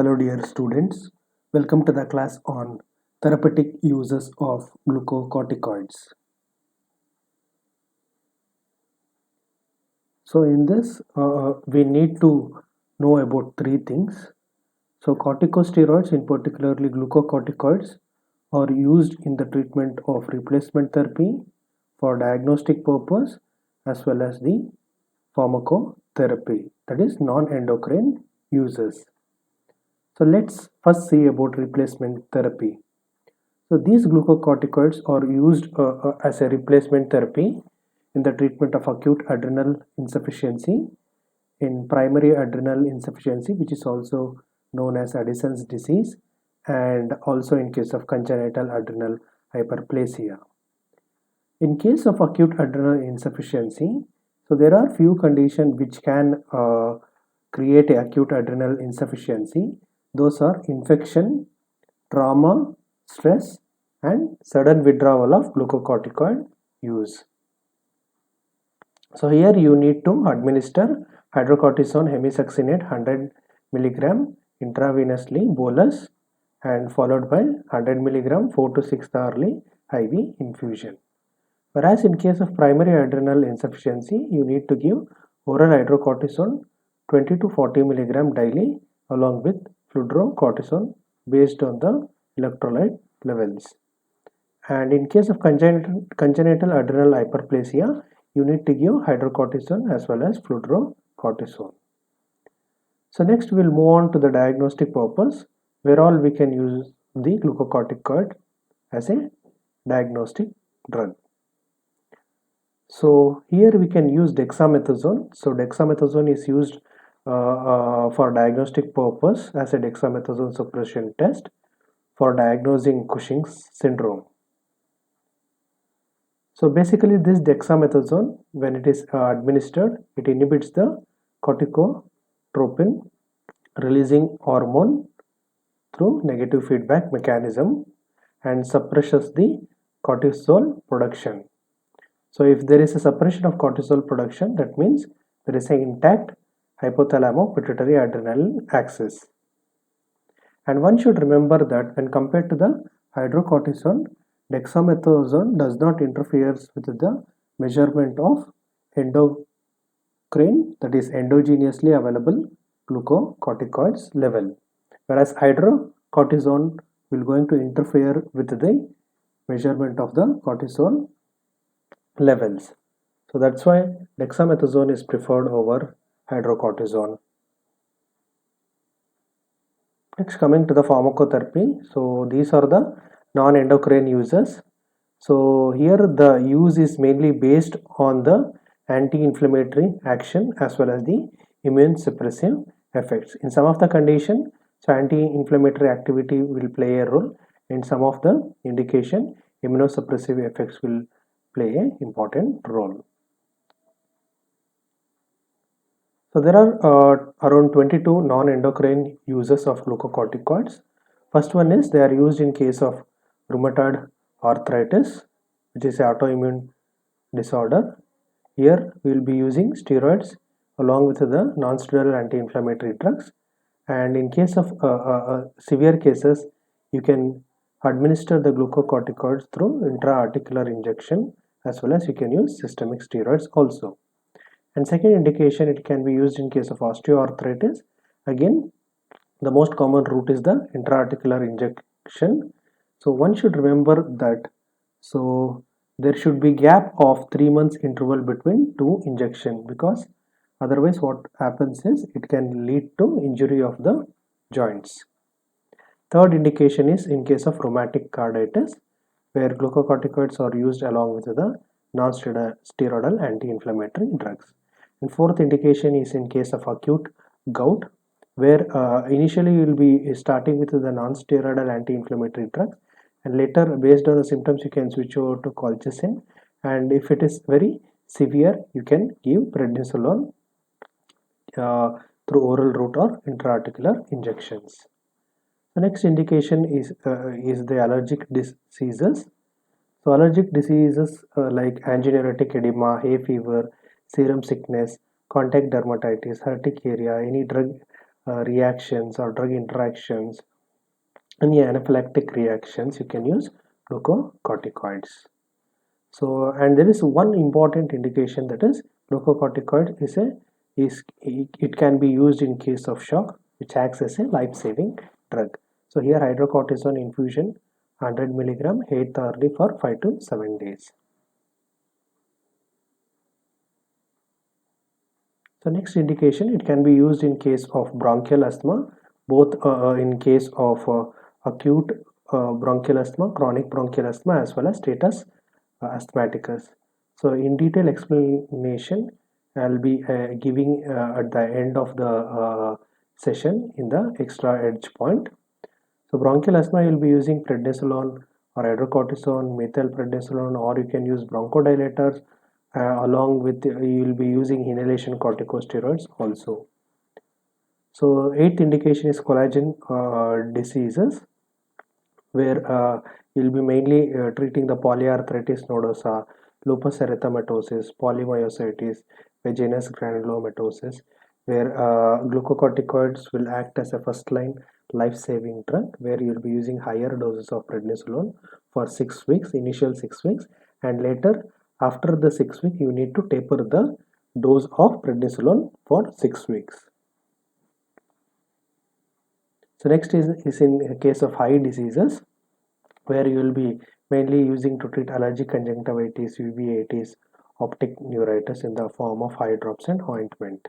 Hello dear students, welcome to the class on therapeutic uses of glucocorticoids. So in this we need to know about three things. So corticosteroids, in particularly glucocorticoids, are used in the treatment of replacement therapy for diagnostic purpose as well as the pharmacotherapy, that is non-endocrine uses. So let's first see about replacement therapy. So these glucocorticoids are used as a replacement therapy in the treatment of acute adrenal insufficiency, in primary adrenal insufficiency, which is also known as Addison's disease, and also in case of congenital adrenal hyperplasia. In case of acute adrenal insufficiency, so there are few conditions which can create a acute adrenal insufficiency. Those are infection, trauma, stress, and sudden withdrawal of glucocorticoid use. So here you need to administer hydrocortisone hemisuccinate 100 mg intravenously bolus and followed by 100 mg 4 to 6 hourly IV infusion. Whereas in case of primary adrenal insufficiency, you need to give oral hydrocortisone 20 to 40 mg daily along with fludrocortisone based on the electrolyte levels. And in case of congenital adrenal hyperplasia, you need to give hydrocortisone as well as fludrocortisone. So next we'll move on to the diagnostic purpose, where all we can use the glucocorticoid as a diagnostic drug. So here we can use dexamethasone. So dexamethasone is used for diagnostic purpose as a dexamethasone suppression test for diagnosing Cushing's syndrome. So basically this dexamethasone, when it is administered, it inhibits the corticotropin releasing hormone through negative feedback mechanism and suppresses the cortisol production. So if there is a suppression of cortisol production, that means there is an intact hypothalamo-pituitary adrenal axis. And one should remember that when compared to the hydrocortisone, dexamethasone does not interfere with the measurement of endocrine, that is endogenously available glucocorticoids level, whereas hydrocortisone will going to interfere with the measurement of the cortisol levels. So that's why dexamethasone is preferred over hydrocortisone. Next, coming to the pharmacotherapy. So these are the non-endocrine uses. So here the use is mainly based on the anti-inflammatory action as well as the immune suppressive effects. In some of the condition, so anti-inflammatory activity will play a role. In some of the indication, immunosuppressive effects will play an important role. So there are around 22 non-endocrine uses of glucocorticoids. First one is they are used in case of rheumatoid arthritis, which is an autoimmune disorder. Here we will be using steroids along with the non-steroidal anti-inflammatory drugs. And in case of severe cases, you can administer the glucocorticoids through intra-articular injection as well as you can use systemic steroids also. And second indication, it can be used in case of osteoarthritis. Again, the most common route is the intra-articular injection. So one should remember that so there should be gap of 3 months interval between two injection, because otherwise what happens is it can lead to injury of the joints. Third indication is in case of rheumatic carditis, where glucocorticoids are used along with the non-steroidal anti-inflammatory drugs. And fourth indication is in case of acute gout, where initially you will be starting with the non-steroidal anti-inflammatory drugs, and later based on the symptoms you can switch over to colchicine, and if it is very severe you can give prednisolone through oral route or intra-articular injections. The next indication is the allergic diseases. So allergic diseases like angioneuritic edema, hay fever, serum sickness, contact dermatitis, urticaria, any drug reactions or drug interactions, any anaphylactic reactions, you can use glucocorticoids. So, and there is one important indication, that is glucocorticoid it can be used in case of shock, which acts as a life-saving drug. So here hydrocortisone infusion 100 milligram 8th hourly for 5 to 7 days. So next indication, it can be used in case of bronchial asthma, both in case of acute bronchial asthma, chronic bronchial asthma, as well as status asthmaticus. So in detail explanation I'll be giving at the end of the session in the extra edge point. So bronchial asthma, you'll be using prednisolone or hydrocortisone, methylprednisolone, or you can use bronchodilators. Along with you'll be using inhalation corticosteroids also. So eighth indication is collagen diseases, where you'll be mainly treating the polyarthritis nodosa, lupus erythematosus, polymyositis, vaginous granulomatosis, where glucocorticoids will act as a first line life-saving drug, where you'll be using higher doses of prednisolone for 6 weeks, initial 6 weeks, and later after the 6 week you need to taper the dose of prednisolone for 6 weeks. So next is in case of eye diseases, where you will be mainly using to treat allergic conjunctivitis, uveitis, optic neuritis in the form of eye drops and ointment.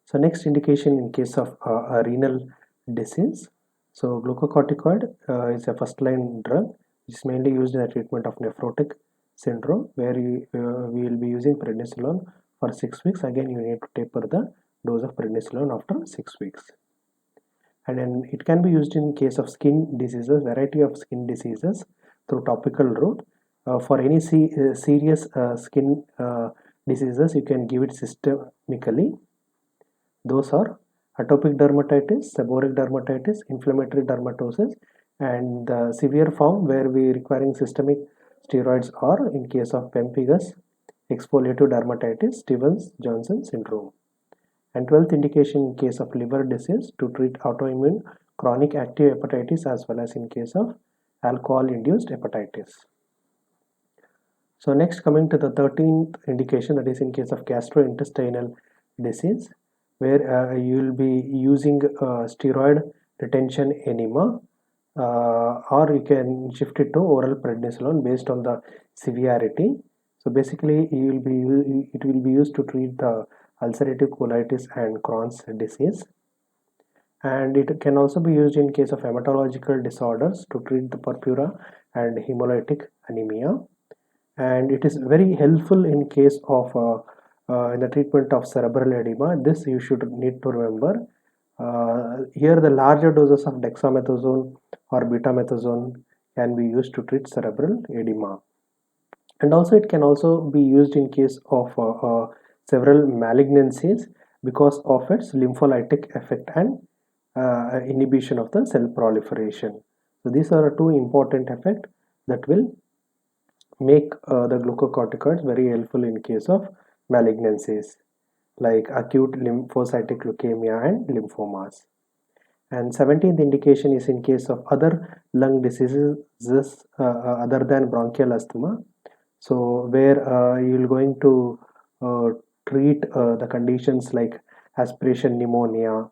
So next indication in case of a renal disease. So glucocorticoid is a first line drug which is mainly used in the treatment of nephrotic syndrome, where we will be using prednisolone for 6 weeks. Again, you need to taper the dose of prednisolone after 6 weeks. And then it can be used in case of skin diseases, variety of skin diseases through topical route. For any serious skin diseases, you can give it systemically. Those are atopic dermatitis, seborrheic dermatitis, inflammatory dermatosis, and the severe form where we requiring systemic steroids are in case of pemphigus, exfoliative dermatitis, Stevens-Johnson syndrome. And 12th indication in case of liver disease to treat autoimmune chronic active hepatitis, as well as in case of alcohol-induced hepatitis. So next, coming to the 13th indication, that is in case of gastrointestinal disease, where you will be using steroid retention enema, or you can shift it to oral prednisolone based on the severity. So basically it will be used to treat the ulcerative colitis and Crohn's disease, and it can also be used in case of hematological disorders to treat the purpura and hemolytic anemia, and it is very helpful in case of in the treatment of cerebral edema. This you should need to remember. Here the larger doses of dexamethasone or betamethasone can be used to treat cerebral edema, and also it can also be used in case of several malignancies because of its lympholytic effect and inhibition of the cell proliferation. So these are two important effects that will make the glucocorticoids very helpful in case of malignancies like acute lymphocytic leukemia and lymphomas. And 17th indication is in case of other lung diseases other than bronchial asthma. So where you're going to uh, treat the conditions like aspiration pneumonia,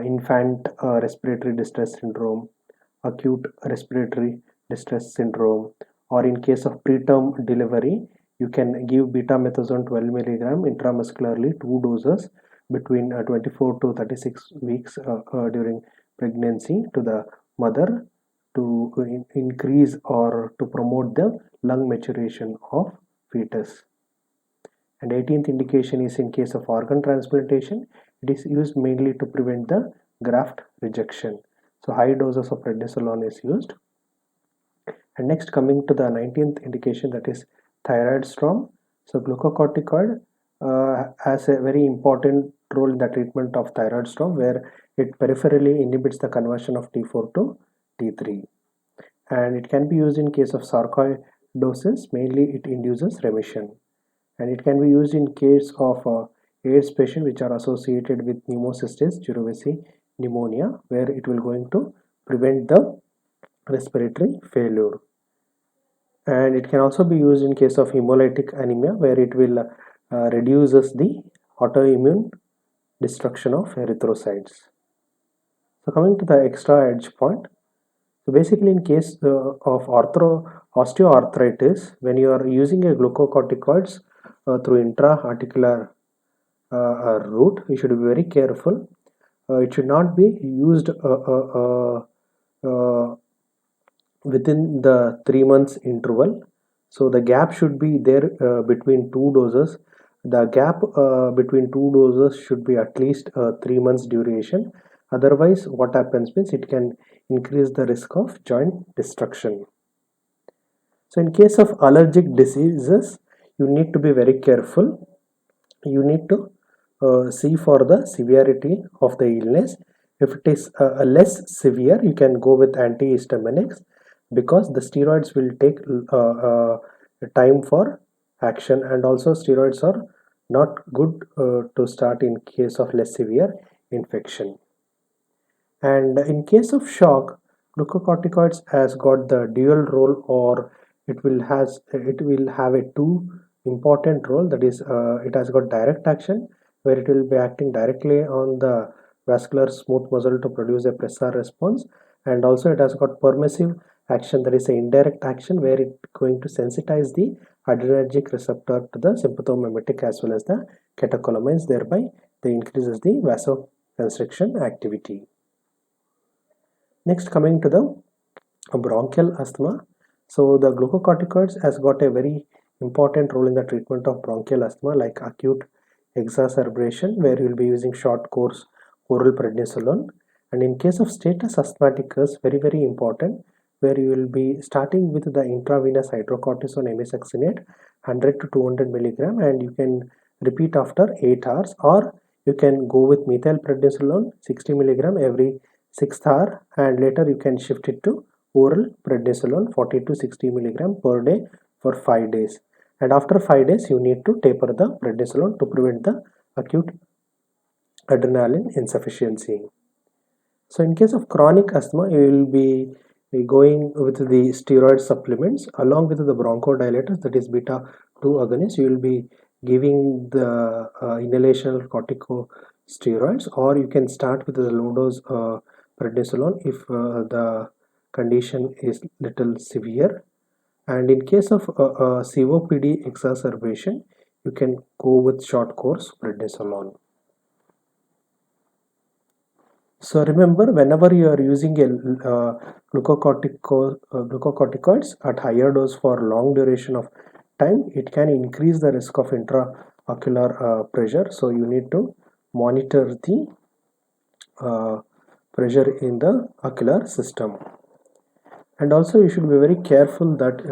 infant respiratory distress syndrome, acute respiratory distress syndrome, or in case of preterm delivery, you can give betamethasone 12 milligram intramuscularly, 2 doses between 24 to 36 weeks during pregnancy to the mother to increase or to promote the lung maturation of fetus. And 18th indication is in case of organ transplantation. It is used mainly to prevent the graft rejection. So high doses of prednisolone is used. And next, coming to the 19th indication, that is thyroid storm. So glucocorticoid has a very important role in the treatment of thyroid storm, where it peripherally inhibits the conversion of T4 to T3, and it can be used in case of sarcoidosis. Mainly it induces remission, and it can be used in case of AIDS patient which are associated with Pneumocystis jirovecii pneumonia, where it will going to prevent the respiratory failure. And it can also be used in case of hemolytic anemia, where it will reduces the autoimmune destruction of erythrocytes. So coming to the extra edge point, so basically in case of osteoarthritis, when you are using a glucocorticoids through intra-articular route, you should be very careful. It should not be used within the 3 months interval. So the gap should be there between two doses. The gap between two doses should be at least 3 months duration. Otherwise, what happens means it can increase the risk of joint destruction. So in case of allergic diseases, you need to be very careful. You need to see for the severity of the illness. If it is less severe, you can go with antihistaminics, because the steroids will take time for action, and also steroids are not good to start in case of less severe infection. And in case of shock, glucocorticoids has got the dual role, or it will have a two important role. That is, it has got direct action, where it will be acting directly on the vascular smooth muscle to produce a pressor response, and also it has got permissive action, that is a indirect action, where it going to sensitize the adrenergic receptor to the sympathomimetic as well as the catecholamines, thereby they increases the vasoconstriction activity. Next, coming to the bronchial asthma. So the glucocorticoids has got a very important role in the treatment of bronchial asthma, like acute exacerbation, where you will be using short course oral prednisolone. And in case of status asthmaticus, very important, where you will be starting with the intravenous hydrocortisone amisaxinate 100 to 200 milligram, and you can repeat after 8 hours, or you can go with methylprednisolone 60 milligram every 6th hour, and later you can shift it to oral prednisolone 40 to 60 milligram per day for 5 days, and after 5 days you need to taper the prednisolone to prevent the acute adrenaline insufficiency. So in case of chronic asthma, you will be going with the steroid supplements along with the bronchodilators, that is beta 2 agonists. You will be giving the inhalation corticosteroids, or you can start with the low dose prednisolone if the condition is little severe. And in case of COPD exacerbation, you can go with short course prednisolone. So remember, whenever you are using a glucocorticoids at higher dose for long duration of time, it can increase the risk of intraocular pressure. So you need to monitor the pressure in the ocular system. And also you should be very careful that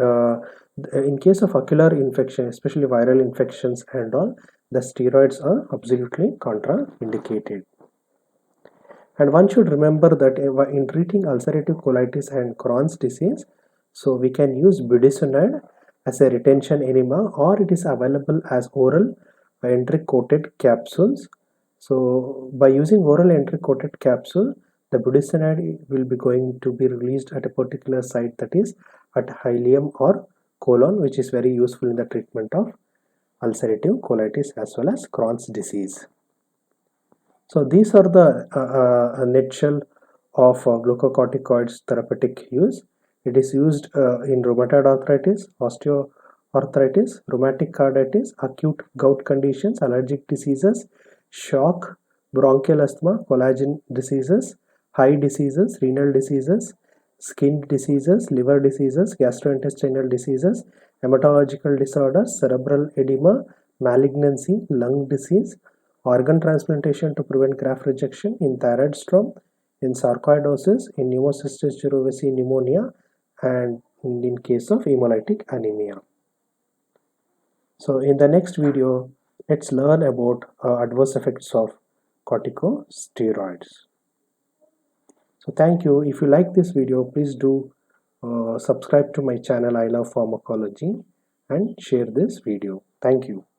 in case of ocular infection, especially viral infections and all, the steroids are absolutely contraindicated. And one should remember that in treating ulcerative colitis and Crohn's disease, so we can use budesonide as a retention enema, or it is available as oral enteric coated capsules. So by using oral enteric coated capsule, the budesonide will be going to be released at a particular site, that is at ileum or colon, which is very useful in the treatment of ulcerative colitis as well as Crohn's disease. So these are the nutshell of glucocorticoids therapeutic use. It is used in rheumatoid arthritis, osteoarthritis, rheumatic carditis, acute gout conditions, allergic diseases, shock, bronchial asthma, collagen diseases, eye diseases, renal diseases, skin diseases, liver diseases, gastrointestinal diseases, hematological disorders, cerebral edema, malignancy, lung disease, organ transplantation to prevent graft rejection, in thyroid storm, in sarcoidosis, in Pneumocystis jirovecii pneumonia, and in case of hemolytic anemia. So in the next video, let's learn about adverse effects of corticosteroids. So thank you. If you like this video, please do subscribe to my channel I Love Pharmacology and share this video. Thank you.